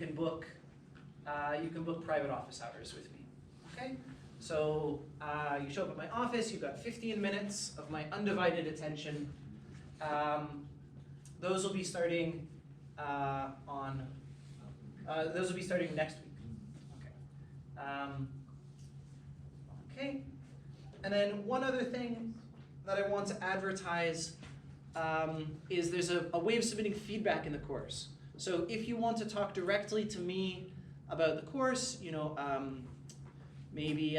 can book private office hours with me. Okay? So you show up at my office, you've got 15 minutes of my undivided attention. Those will be starting next week. Okay. Okay. And then one other thing that I want to advertise is there's a way of submitting feedback in the course. So if you want to talk directly to me about the course, maybe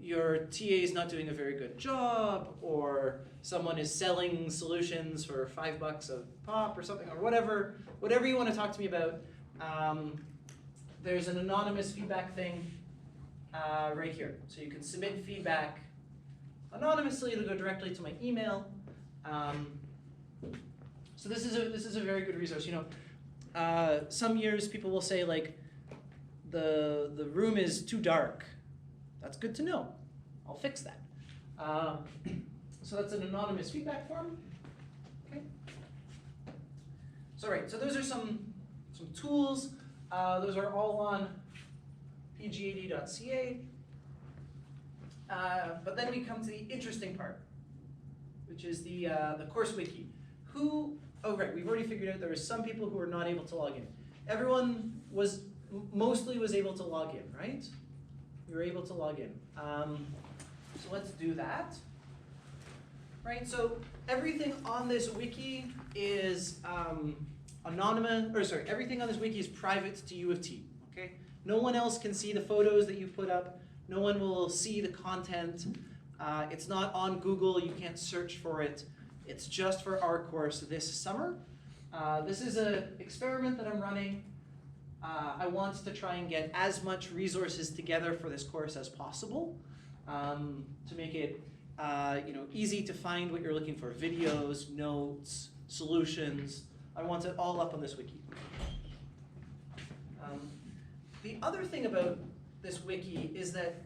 your TA is not doing a very good job, or someone is selling solutions for $5 a pop or something, or whatever you want to talk to me about, there's an anonymous feedback thing right here. So you can submit feedback anonymously. It'll go directly to my email. So this is a very good resource. Some years people will say like the room is too dark. That's good to know. I'll fix that. So that's an anonymous feedback form. Okay. So right. So those are some tools. Those are all on pgad.ca. But then we come to the interesting part, which is the course wiki. Oh, right, we've already figured out there were some people who were not able to log in. Everyone mostly was able to log in, right? You were able to log in. So let's do that. Right, so everything on this wiki is everything on this wiki is private to U of T, okay? No one else can see the photos that you put up. No one will see the content. It's not on Google. You can't search for it. It's just for our course this summer. This is an experiment that I'm running. I want to try and get as much resources together for this course as possible to make it easy to find what you're looking for: videos, notes, solutions. I want it all up on this wiki. The other thing about this wiki is that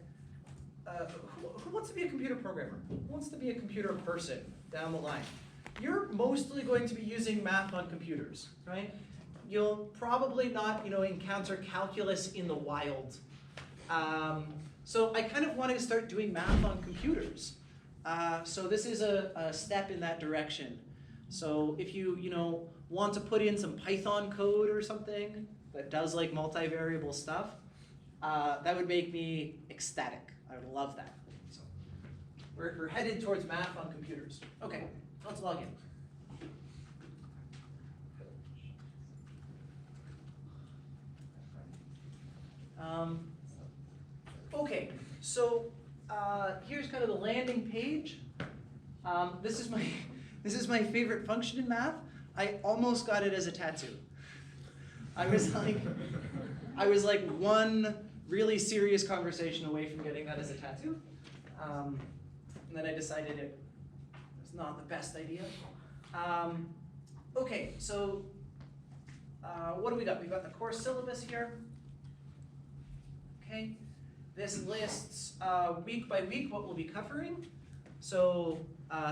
who wants to be a computer programmer? Who wants to be a computer person down the line? You're mostly going to be using math on computers, right? You'll probably not, encounter calculus in the wild. So I kind of wanted to start doing math on computers. So this is a step in that direction. So if you, want to put in some Python code or something that does like multivariable stuff, that would make me ecstatic. I would love that. So we're headed towards math on computers. Okay, let's log in. Okay, so here's kind of the landing page. This is my favorite function in math. I almost got it as a tattoo. I was like one really serious conversation away from getting that as a tattoo. And then I decided it was not the best idea. Okay, so what do we got? We've got the course syllabus here. Okay, this lists week by week what we'll be covering. So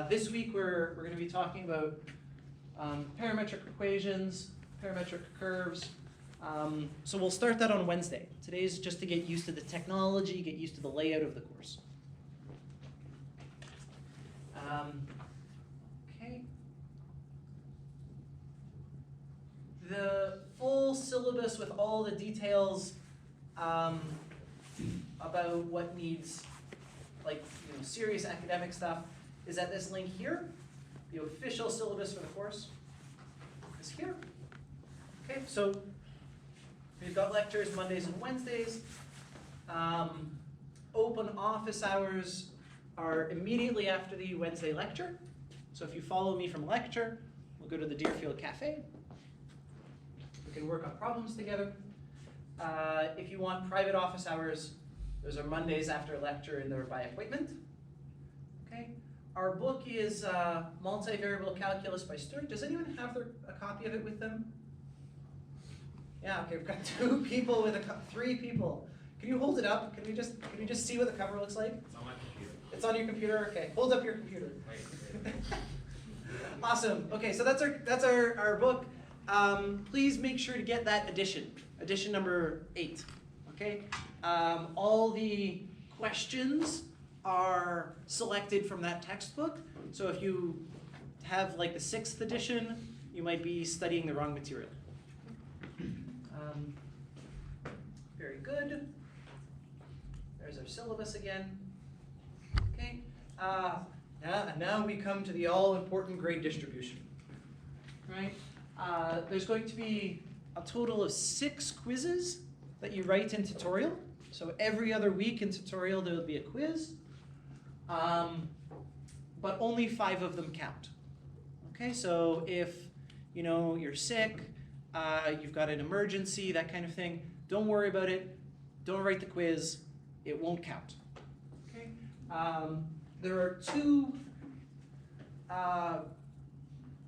this week we're going to be talking about parametric equations, parametric curves. So we'll start that on Wednesday. Today's just to get used to the technology, get used to the layout of the course. Okay. The full syllabus with all the details about what needs, serious academic stuff, is at this link here. The official syllabus for the course is here. Okay, so we've got lectures Mondays and Wednesdays. Open office hours are immediately after the Wednesday lecture. So if you follow me from lecture, we'll go to the Deerfield Cafe. We can work on problems together. If you want private office hours, those are Mondays after lecture and they're by appointment. Okay. Our book is Multivariable Calculus by Stewart. Does anyone have a copy of it with them? Yeah, okay, we've got 2 people with three people. Can you hold it up? Can we just see what the cover looks like? It's on my computer. It's on your computer? Okay, hold up your computer. Awesome. Okay, so that's our book. please make sure to get that edition number 8, okay? All the questions are selected from that textbook, so if you have like the 6th edition, you might be studying the wrong material. Very good. There's our syllabus again. Okay. And now we come to the all-important grade distribution. Right? There's going to be a total of 6 quizzes that you write in tutorial. So every other week in tutorial there will be a quiz, but only 5 of them count. Okay, so if you're sick, you've got an emergency, that kind of thing, don't worry about it. Don't write the quiz. It won't count. Okay. There are 2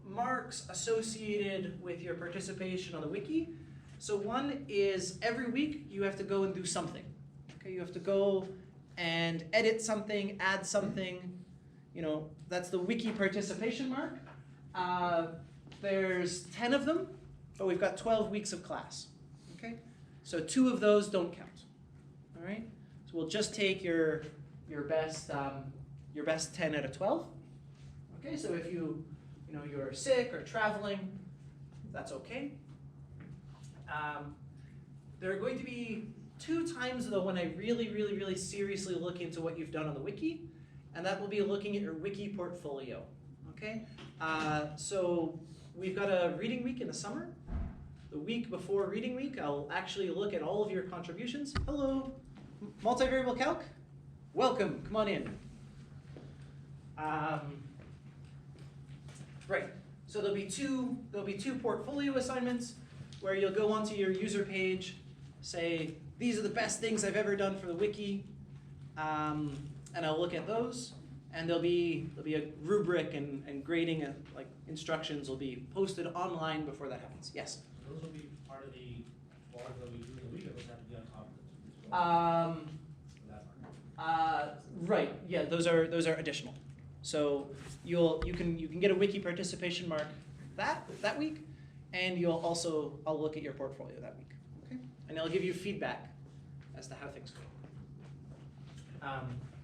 marks associated with your participation on the wiki. So one is every week you have to go and do something. Okay, you have to go and edit something, add something. That's the wiki participation mark. There's 10 of them, but we've got 12 weeks of class. Okay, so 2 of those don't count. All right, so we'll just take your best 10 out of 12. Okay, so if you're sick or traveling, that's okay. There are going to be 2 times though when I really seriously look into what you've done on the wiki, and that will be looking at your wiki portfolio. Okay, so we've got a reading week in the summer. The week before reading week, I'll actually look at all of your contributions. Hello, multivariable calc. Welcome, come on in. Right, so there'll be two portfolio assignments where you'll go onto your user page, say, these are the best things I've ever done for the wiki, and I'll look at those, and there'll be a rubric and grading, like instructions will be posted online before that happens. Yes? Those will be part of the part that we do in the week, or those have to be on top of it? Right, yeah, those are additional. So you can get a wiki participation mark that week, and I'll look at your portfolio that week. Okay? And I'll give you feedback as to how things go.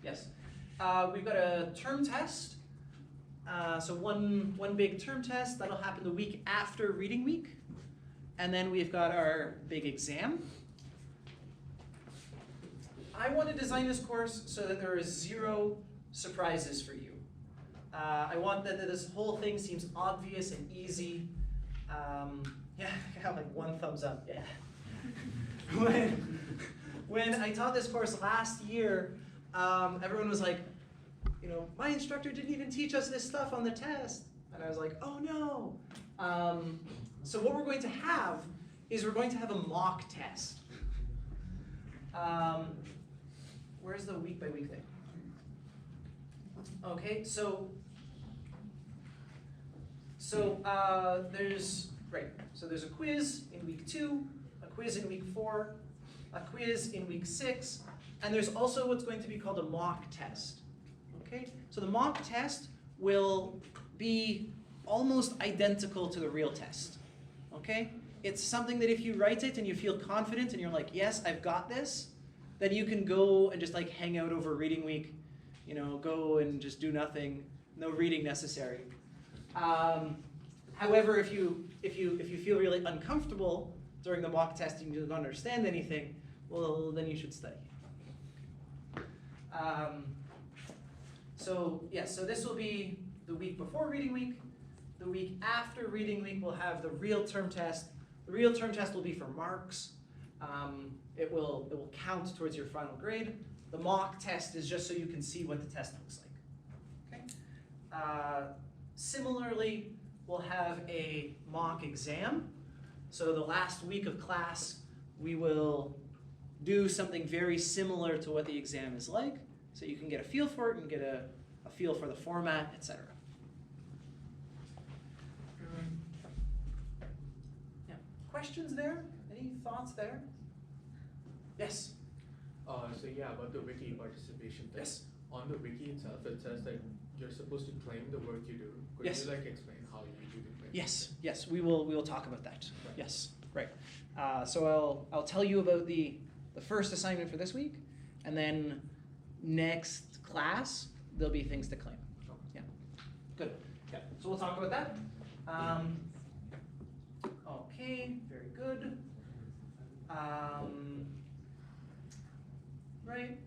Yes. We've got a term test. So one big term test that'll happen the week after reading week, and then we've got our big exam. I want to design this course so that there is 0 surprises for you. I want that this whole thing seems obvious and easy. Yeah, I got like 1 thumbs up. Yeah. When I taught this course last year, everyone was like, my instructor didn't even teach us this stuff on the test. And I was like, oh no. So what we're going to have is we're going to have a mock test. Where's the week by week thing? Okay, so there's a quiz in week 2, a quiz in week 4, a quiz in week 6, and there's also what's going to be called a mock test. Okay, so the mock test will be almost identical to the real test. Okay, it's something that if you write it and you feel confident and you're like, yes, I've got this, then you can go and just like hang out over reading week, go and just do nothing, no reading necessary. However, if you feel really uncomfortable during the mock test and you don't understand anything, well, then you should study. So this will be the week before reading week. The week after reading week, we'll have the real term test. The real term test will be for marks. It will count towards your final grade. The mock test is just so you can see what the test looks like. Okay. Similarly, we'll have a mock exam. So the last week of class, we will do something very similar to what the exam is like, so you can get a feel for it and get a feel for the format, etc. Yeah. Questions there? Any thoughts there? Yes? So yeah, about the wiki participation thing. Yes. On the wiki itself, it says that you're supposed to claim the work you do. Could Yes. you explain how you do the claim? Yes, yes, we will talk about that. Right. Yes, right. So I'll tell you about the first assignment for this week, and then next class there'll be things to claim. Yeah, good. Yeah, so we'll talk about that. Okay, very good. Right.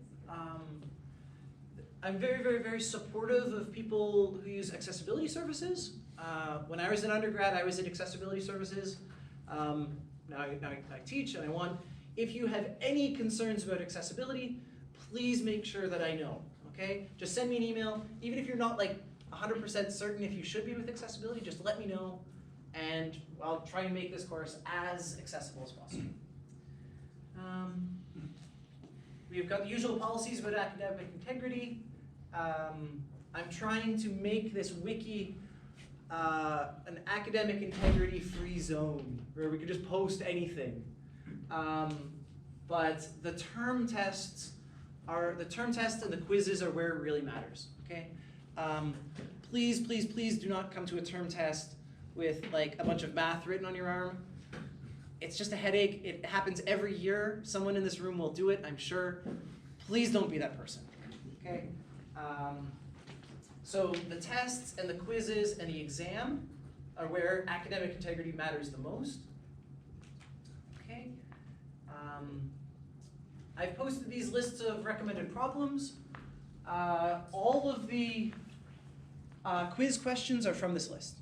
I'm very, very, very supportive of people who use accessibility services. When I was an undergrad, I was in accessibility services. Now I teach, and I want, if you have any concerns about accessibility, please make sure that I know, okay? Just send me an email. Even if you're not like 100% certain if you should be with accessibility, just let me know, and I'll try and make this course as accessible as possible. We've got the usual policies about academic integrity. I'm trying to make this wiki an academic integrity free zone where we can just post anything. But the term tests and the quizzes are where it really matters, okay? Please, please, please do not come to a term test with like a bunch of math written on your arm. It's just a headache. It happens every year. Someone in this room will do it, I'm sure. Please don't be that person, okay? So the tests and the quizzes and the exam are where academic integrity matters the most, okay? I've posted these lists of recommended problems. All of the quiz questions are from this list,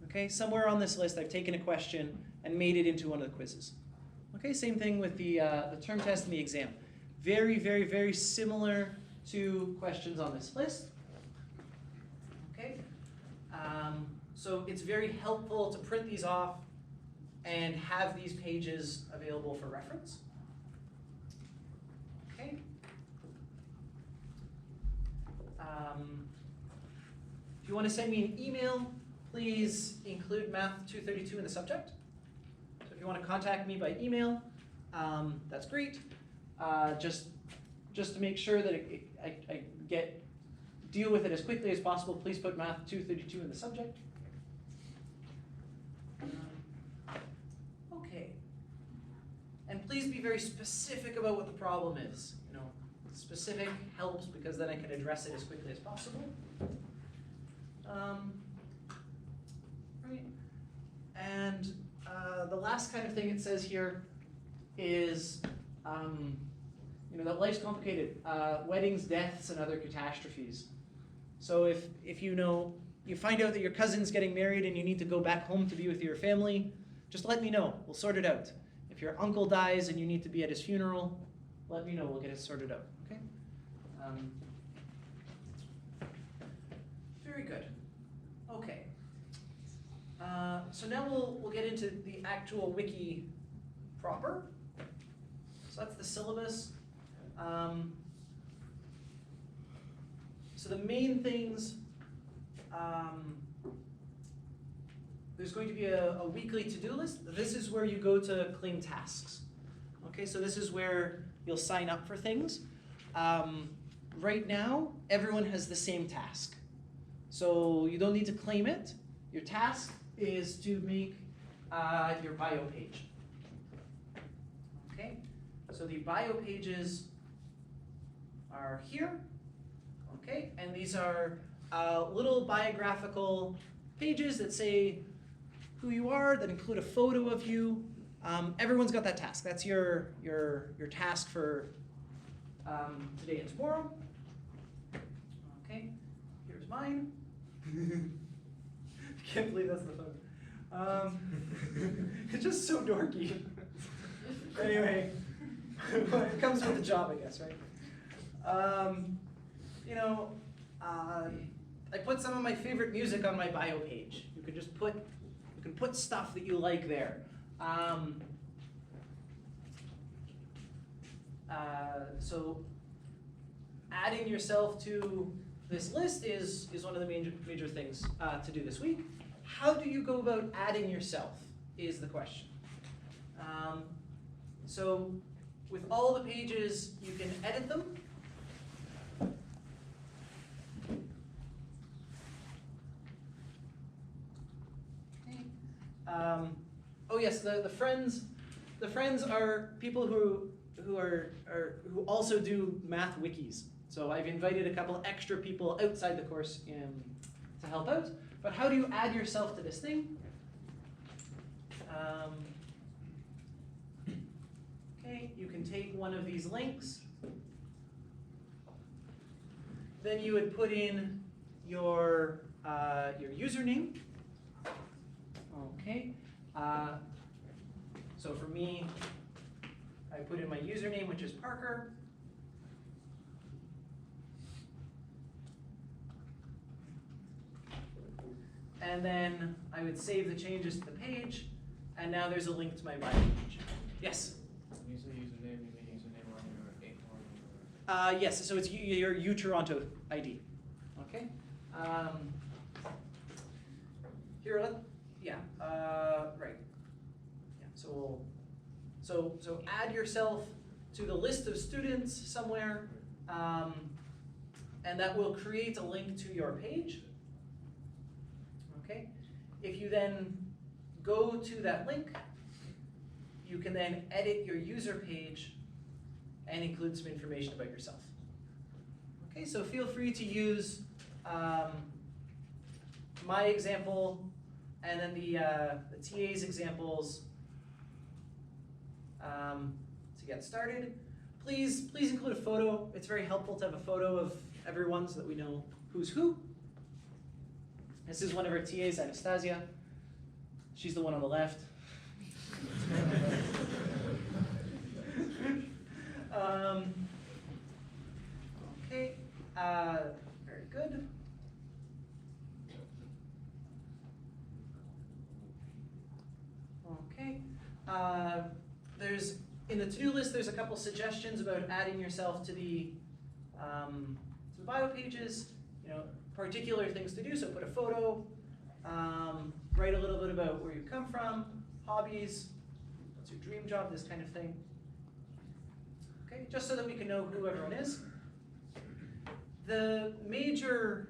okay? Somewhere on this list I've taken a question and made it into one of the quizzes. Okay, same thing with the term test and the exam. Very, very, very similar to questions on this list. Okay, so it's very helpful to print these off and have these pages available for reference. Okay. If you want to send me an email, please include Math 232 in the subject. If you want to contact me by email, that's great. Just to make sure that I deal with it as quickly as possible, please put Math 232 in the subject. Okay. And please be very specific about what the problem is. You know, specific helps because then I can address it as quickly as possible. Right. And the last kind of thing it says here is, you know, that life's complicated. Weddings, deaths, and other catastrophes. So if you know, you find out that your cousin's getting married and you need to go back home to be with your family, just let me know. We'll sort it out. If your uncle dies and you need to be at his funeral, let me know. We'll get it sorted out. Okay? Very good. Okay. So now we'll get into the actual wiki proper. So that's the syllabus. So the main things, there's going to be a weekly to-do list. This is where you go to claim tasks. Okay, so this is where you'll sign up for things. Right now, everyone has the same task. So you don't need to claim it. Your task is to make your bio page. Okay, so the bio pages are here. Okay, and these are little biographical pages that say who you are, that include a photo of you. Everyone's got that task. That's your task for today and tomorrow. Okay, here's mine. I can't believe that's the photo. It's just so dorky. Anyway, it comes with the job, I guess, right? You know, I put some of my favorite music on my bio page. You can just put stuff that you like there. So adding yourself to this list is one of the major things to do this week. How do you go about adding yourself is the question. So with all the pages, you can edit them. Oh yes, the friends. The friends are people who also do math wikis. So I've invited a couple extra people outside the course to help out. But how do you add yourself to this thing? Okay, you can take one of these links. Then you would put in your username. Okay. So for me, I put in my username, which is Parker. And then I would save the changes to the page, and now there's a link to my bio page. Yes? When you say username, you mean username on your Yes, so it's your UToronto ID. Okay? Here, right. Yeah, so add yourself to the list of students somewhere, and that will create a link to your page. Okay? If you then go to that link, you can then edit your user page and include some information about yourself. Okay, so feel free to use my example and then the TA's examples to get started. Please include a photo. It's very helpful to have a photo of everyone so that we know who's who. This is one of our TAs, Anastasia. She's the one on the left. Okay, very good. Okay, there's in the to-do list. There's a couple suggestions about adding yourself to the bio pages. You know, particular things to do. So put a photo. Write a little bit about where you come from, hobbies, what's your dream job, this kind of thing. Okay, just so that we can know who everyone is. A major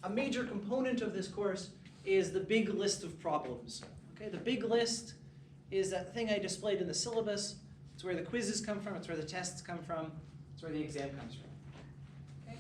component of this course is the big list of problems. Okay, the big list is that thing I displayed in the syllabus. It's where the quizzes come from, it's where the tests come from, it's where the exam comes from. Okay.